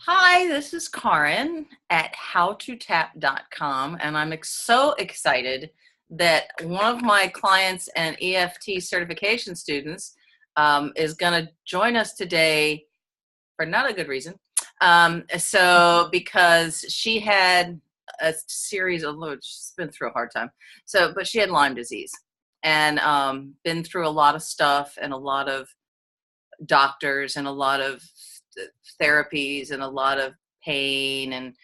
Hi, this is Karin at howtotap.com, and I'm so excited that one of my clients and EFT certification students is going to join us today for not a good reason. Because she had a series of, she's been through a hard time. But she had Lyme disease and been through a lot of stuff and a lot of doctors and a lot of therapies and a lot of pain and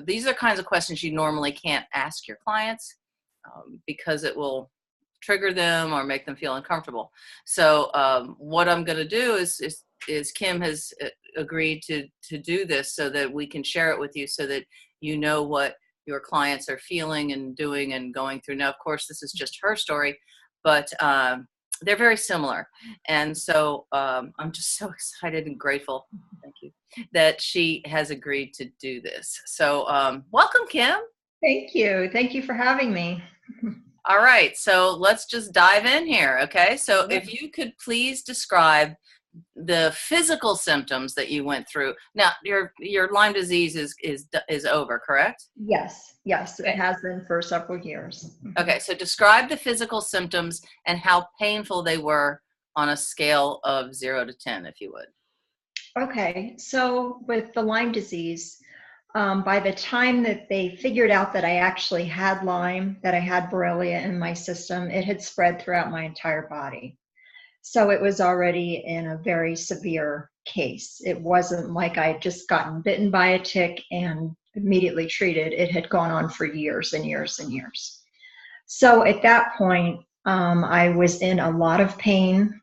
these are kinds of questions you normally can't ask your clients because it will trigger them or make them feel uncomfortable. So what I'm going to do is Kim has agreed to do this so that we can share it with you so that you know what your clients are feeling and doing and going through. Now, of course, this is just her story, but they're very similar. And so I'm just so excited and grateful, thank you, that she has agreed to do this. So welcome, Kim. Thank you. Thank you for having me. All right, so let's just dive in here, okay? So if you could please describe the physical symptoms that you went through. Now, your Lyme disease is over, correct? Yes, it has been for several years. Okay, so describe the physical symptoms and how painful they were on a scale of 0 to 10, if you would. Okay, so with the Lyme disease, by the time that they figured out that I actually had Lyme, that I had Borrelia in my system, it had spread throughout my entire body. So it was already in a very severe case. It wasn't like I had just gotten bitten by a tick and immediately treated. It had gone on for years and years and years. So at that point, I was in a lot of pain,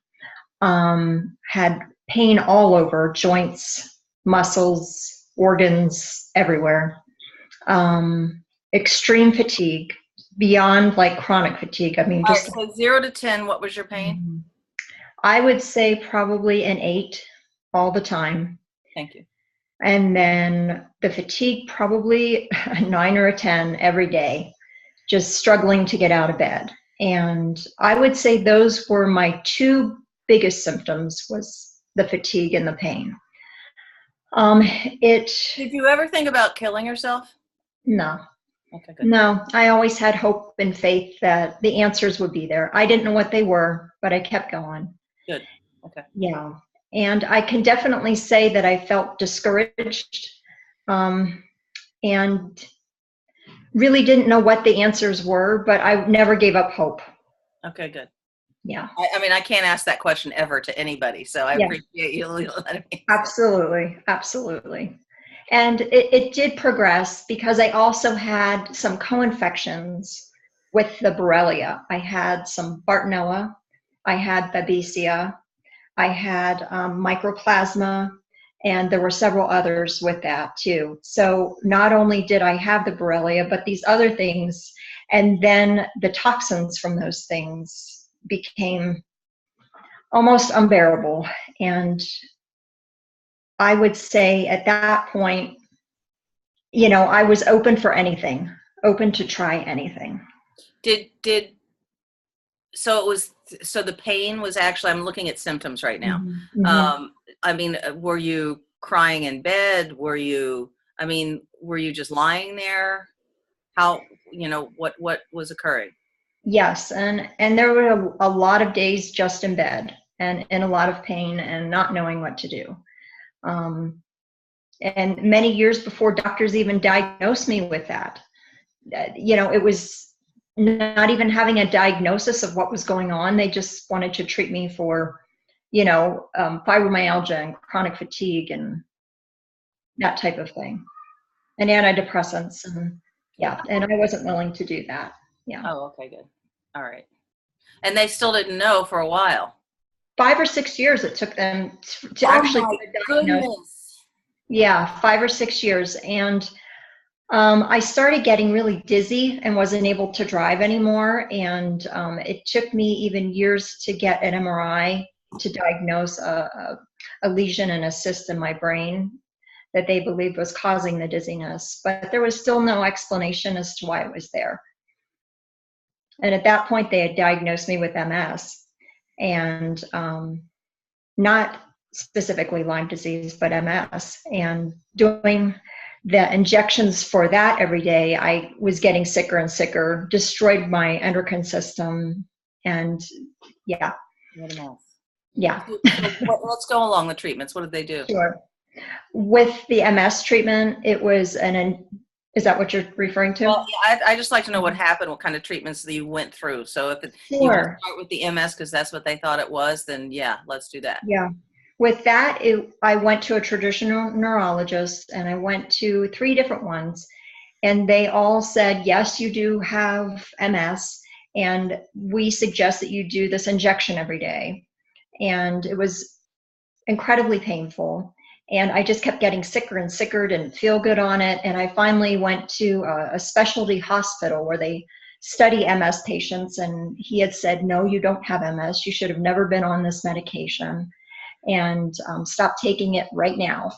had pain all over, joints, muscles, organs, everywhere. Extreme fatigue, beyond like chronic fatigue. I mean, just so 0 to 10, what was your pain? I would say probably an 8 all the time. Thank you. And then the fatigue, probably a 9 or a 10 every day, just struggling to get out of bed. And I would say those were my two biggest symptoms, was the fatigue and the pain. Did you ever think about killing yourself? No. Okay, good. No, I always had hope and faith that the answers would be there. I didn't know what they were, but I kept going. Good. Okay. Yeah. And I can definitely say that I felt discouraged and really didn't know what the answers were, but I never gave up hope. Okay, good. Yeah. I mean, I can't ask that question ever to anybody, so I appreciate you letting me. Absolutely. Absolutely. And it did progress because I also had some co-infections with the Borrelia. I had some Bartonella, I had Babesia, I had Mycoplasma, and there were several others with that too. So not only did I have the Borrelia, but these other things, and then the toxins from those things became almost unbearable. And I would say at that point, you know, I was open for anything, open to try anything. So the pain was actually, I'm looking at symptoms right now. Mm-hmm. I mean, were you crying in bed? Were you just lying there? How, what was occurring? Yes. And there were a lot of days just in bed and in a lot of pain and not knowing what to do. And many years before doctors even diagnosed me with that, it was not even having a diagnosis of what was going on. They just wanted to treat me for, fibromyalgia and chronic fatigue and that type of thing, and antidepressants. And and I wasn't willing to do that. Yeah. Oh, okay, good. All right. And they still didn't know for a while. 5 or 6 years it took them to actually goodness. Yeah, 5 or 6 years. And I started getting really dizzy and wasn't able to drive anymore. And it took me even years to get an MRI to diagnose a lesion and a cyst in my brain that they believed was causing the dizziness. But there was still no explanation as to why it was there. And at that point, they had diagnosed me with MS. And not specifically Lyme disease, but MS. And doing the injections for that every day, I was getting sicker and sicker, destroyed my endocrine system. And yeah, What a mess. yeah. Let's go along the treatments. What did they do? Sure. With the MS treatment, it was is that what you're referring to? Well, yeah, I just like to know what happened, what kind of treatments that you went through. So if you want to Sure. start with the MS because that's what they thought it was, then yeah, let's do that. Yeah. With that, I went to a traditional neurologist, and I went to 3 different ones, and they all said, yes, you do have MS, and we suggest that you do this injection every day. And it was incredibly painful. And I just kept getting sicker and sicker, didn't feel good on it. And I finally went to a specialty hospital where they study MS patients. And he had said, no, you don't have MS. You should have never been on this medication, and stop taking it right now.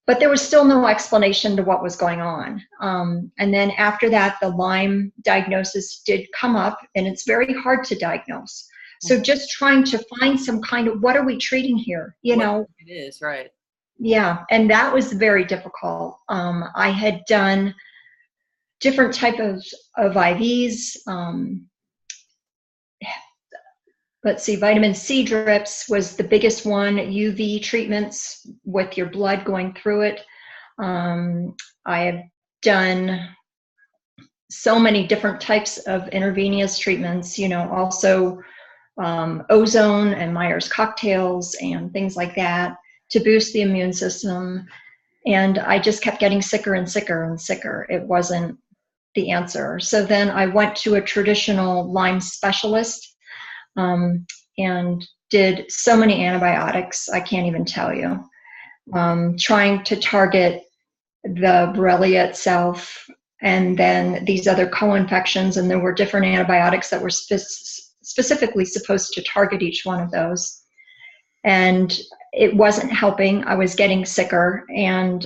But there was still no explanation to what was going on. And then after that, the Lyme diagnosis did come up, and it's very hard to diagnose. So just trying to find some kind of, what are we treating here? It is, right. Yeah, and that was very difficult. I had done different type of IVs. Let's see, vitamin C drips was the biggest one, UV treatments with your blood going through it. I have done so many different types of intravenous treatments, also ozone and Myers cocktails and things like that to boost the immune system. And I just kept getting sicker and sicker and sicker. It wasn't the answer. So then I went to a traditional Lyme specialist, and did so many antibiotics, I can't even tell you, trying to target the Borrelia itself, and then these other co-infections, and there were different antibiotics that were specifically supposed to target each one of those. And it wasn't helping. I was getting sicker, and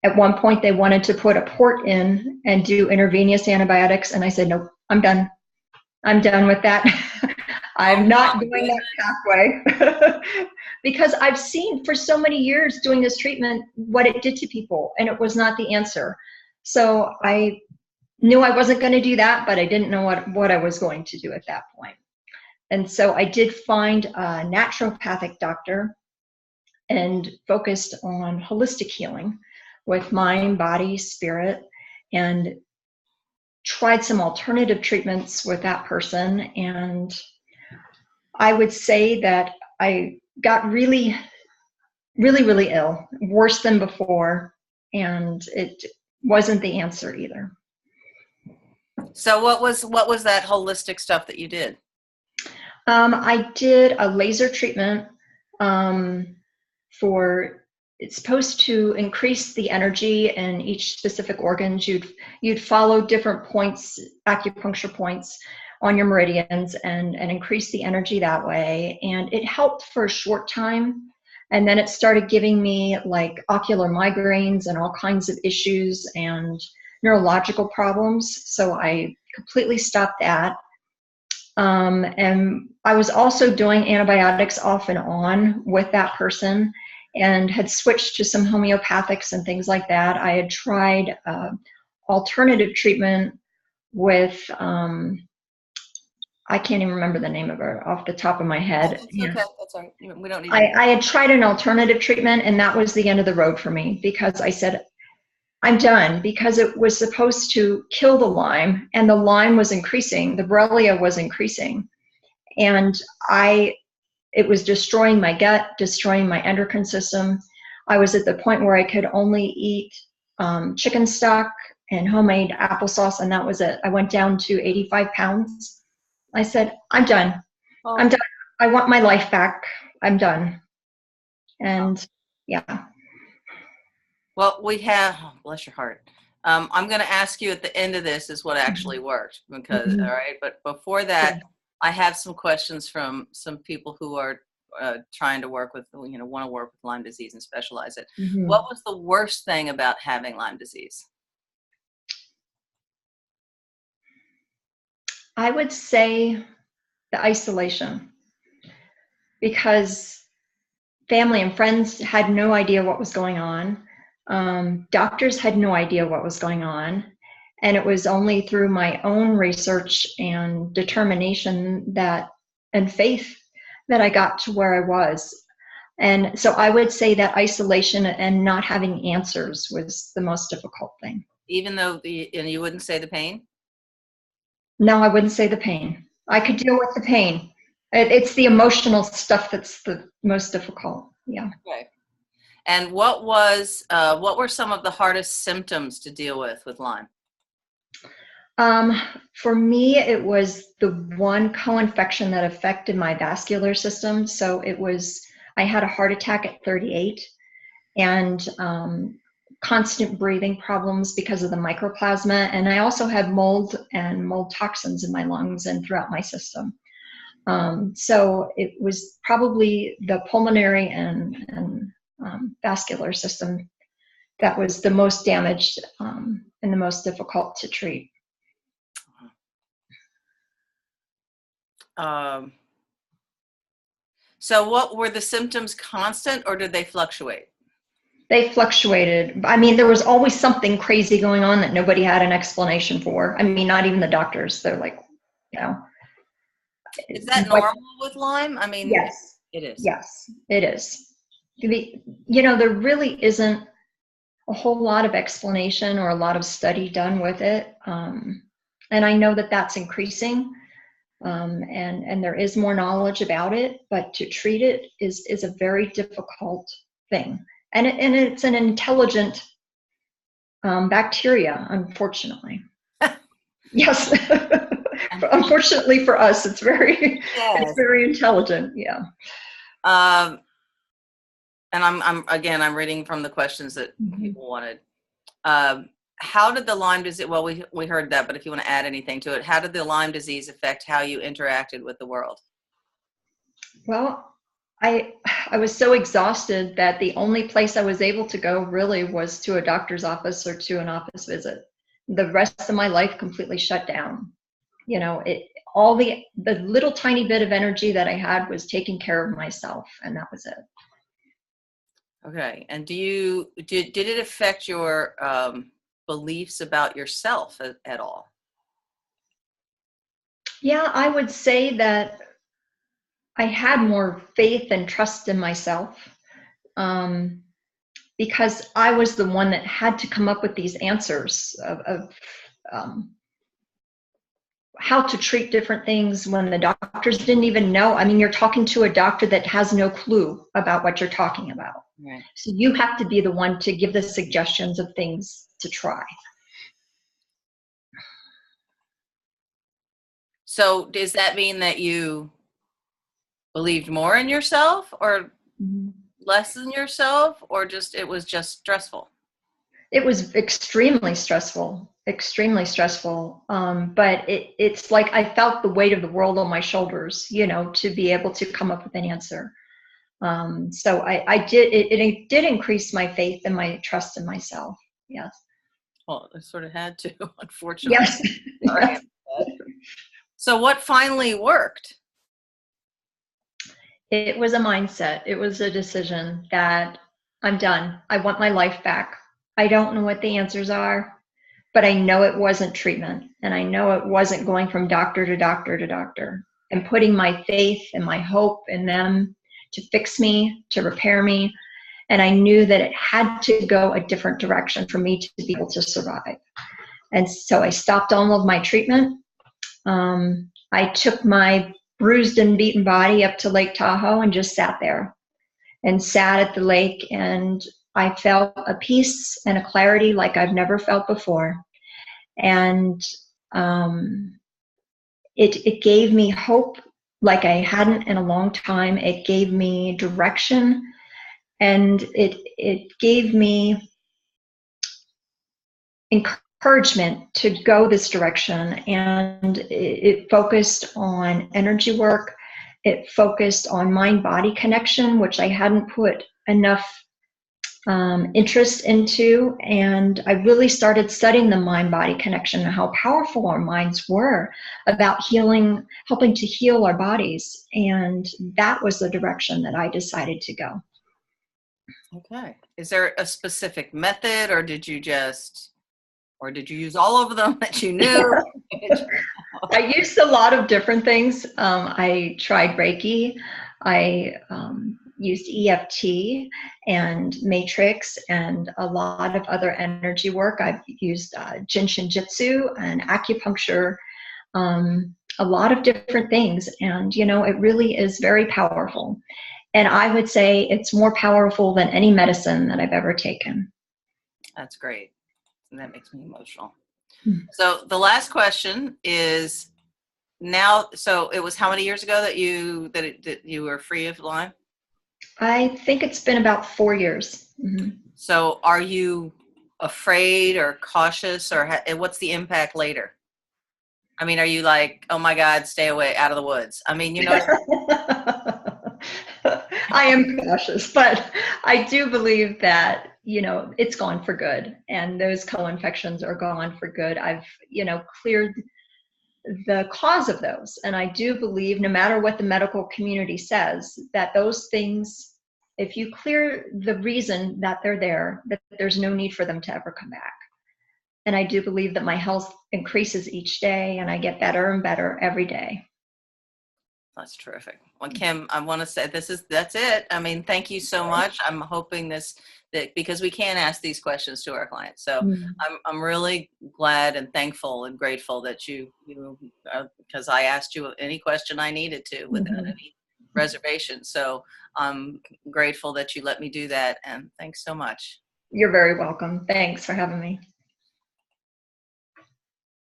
at one point they wanted to put a port in and do intravenous antibiotics, and I said, nope, I'm done. I'm done with that. I'm not going that pathway. Because I've seen for so many years doing this treatment what it did to people, and it was not the answer. So I knew I wasn't going to do that, but I didn't know what I was going to do at that point. And so I did find a naturopathic doctor and focused on holistic healing with mind, body, spirit, and tried some alternative treatments with that person. And I would say that I got really, really, really ill, worse than before, and it wasn't the answer either. So what was that holistic stuff that you did? I did a laser treatment it's supposed to increase the energy in each specific organs. You'd follow different points, acupuncture points on your meridians, and increase the energy that way. And it helped for a short time. And then it started giving me like ocular migraines and all kinds of issues and neurological problems. So I completely stopped that. And I was also doing antibiotics off and on with that person, and had switched to some homeopathics and things like that. I had tried alternative treatment with, I can't even remember the name of it off the top of my head. That's okay. That's all right. We don't need I had tried an alternative treatment, and that was the end of the road for me, because I said, I'm done, because it was supposed to kill the Lyme, and the Lyme was increasing, the Borrelia was increasing. And it was destroying my gut, destroying my endocrine system. I was at the point where I could only eat chicken stock and homemade applesauce, and that was it. I went down to 85 pounds. I said, I'm done. Oh. I'm done. I want my life back. I'm done. And yeah. Well, we have, oh, bless your heart. I'm going to ask you at the end of this is what actually worked, because, all right. But before that, I have some questions from some people who are trying to work with, want to work with Lyme disease and specialize it. What was the worst thing about having Lyme disease? I would say the isolation, because family and friends had no idea what was going on. Doctors had no idea what was going on. And it was only through my own research and determination and faith that I got to where I was. And so I would say that isolation and not having answers was the most difficult thing. Even though and you wouldn't say the pain? No, I wouldn't say the pain. I could deal with the pain. It's the emotional stuff that's the most difficult. Yeah. Okay. And what were some of the hardest symptoms to deal with Lyme? For me, it was the one co-infection that affected my vascular system. So I had a heart attack at 38 and constant breathing problems because of the mycoplasma. And I also had mold and mold toxins in my lungs and throughout my system. So it was probably the pulmonary and vascular system that was the most damaged and the most difficult to treat. So what were the symptoms constant, or did they fluctuate? They fluctuated. I mean, there was always something crazy going on that nobody had an explanation for. I mean, not even the doctors. They're like, you know. Is that normal with Lyme? I mean, yes, it is. Yes, it is. There really isn't a whole lot of explanation or a lot of study done with it. And I know that that's increasing. And there is more knowledge about it, but to treat it is a very difficult thing. And it's an intelligent bacteria, unfortunately. Yes. Unfortunately for us, it's very intelligent. Yeah. And I'm reading from the questions that people wanted. How did the Lyme disease, well, we heard that, but if you want to add anything to it, how did the Lyme disease affect how you interacted with the world? Well, I was so exhausted that the only place I was able to go really was to a doctor's office or to an office visit. The rest of my life completely shut down. All the little tiny bit of energy that I had was taking care of myself, and that was it. Okay. And did it affect your beliefs about yourself at all? Yeah, I would say that I had more faith and trust in myself because I was the one that had to come up with these answers of how to treat different things when the doctors didn't even know. I mean, you're talking to a doctor that has no clue about what you're talking about. Right. So you have to be the one to give the suggestions of things to try. So does that mean that you believed more in yourself or less in yourself, or it was just stressful? It was extremely stressful. But it's like I felt the weight of the world on my shoulders, to be able to come up with an answer. So it did increase my faith and my trust in myself. Yes. Well, I sort of had to, unfortunately. Yes. Yes. So what finally worked? It was a mindset. It was a decision that I'm done. I want my life back. I don't know what the answers are, but I know it wasn't treatment. And I know it wasn't going from doctor to doctor to doctor and putting my faith and my hope in them to fix me, to repair me. And I knew that it had to go a different direction for me to be able to survive. And so I stopped all of my treatment. I took my bruised and beaten body up to Lake Tahoe and just sat there and sat at the lake, and I felt a peace and a clarity like I've never felt before. And it gave me hope like I hadn't in a long time. It gave me direction, and it gave me encouragement to go this direction. And it focused on energy work. It focused on mind-body connection, which I hadn't put enough interest into. And I really started studying the mind-body connection and how powerful our minds were about helping to heal our bodies. And that was the direction that I decided to go. Okay. Is there a specific method, or did you just, or did you use all of them that you knew? I used a lot of different things. I tried Reiki. I used EFT and Matrix and a lot of other energy work. I've used Jin Shin Jitsu and acupuncture, a lot of different things. And, you know, it really is very powerful. And I would say it's more powerful than any medicine that I've ever taken. That's great. And that makes me emotional. Mm. So the last question is now, so it was how many years ago that that you were free of Lyme? I think it's been about 4 years. Mhm. So are you afraid or cautious, or what's the impact later? I mean, are you like, oh my God, stay away, out of the woods? I mean, you know, I am cautious, but I do believe that, you know, it's gone for good and those co-infections are gone for good. I've, you know, cleared the cause of those. And I do believe no matter what the medical community says, that those things, if you clear the reason that they're there, that there's no need for them to ever come back. And I do believe that my health increases each day and I get better and better every day. that's terrific. Well, Kim, I want to say that's it. I mean, thank you so much. I'm hoping that because we can't ask these questions to our clients. So Mm. I'm really glad and thankful and grateful that because I asked you any question I needed to without Mhm. any reservation. So I'm grateful that you let me do that. And thanks so much. You're very welcome. Thanks for having me.